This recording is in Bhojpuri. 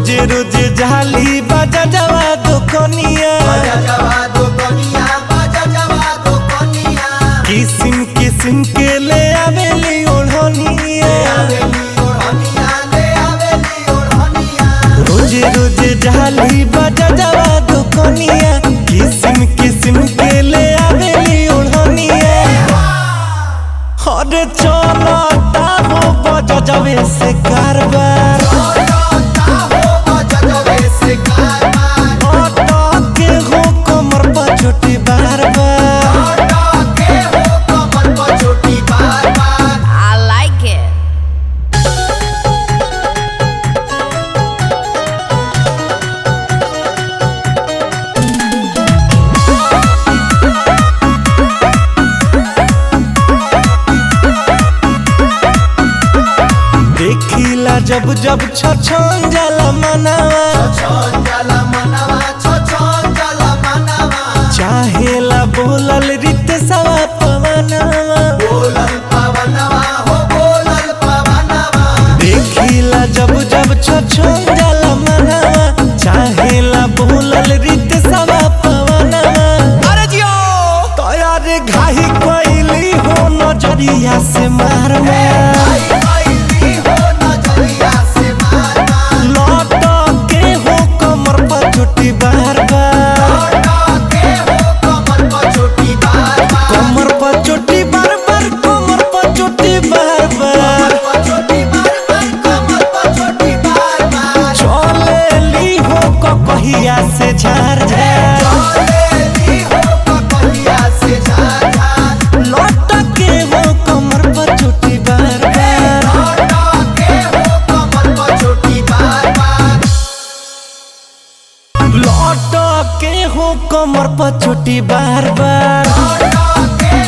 रोजे रोजे झाली बाजा जवा दुकनिया किसिम किसिम के ले आवेली ओढ़निया रोजे रोजे झाली बाजा जवा दुकनिया किसिम किसिम के ले आवेली ओढ़निया अरे चलो ताबो बजा जावे से कारबार देखिला जब जब छछन जाला मनावा चाहेला बोलल रित सवा पवनवा देखिला जब जब छछन जाला मनावा चाहेला बोलल रित सवा पवनवा अरे जियो तोयार घाही कोइली हो नजरिया से मार से झार लौट के वो कमर पर चोटी बार लौट के हो कमर पर चोटी बार बार।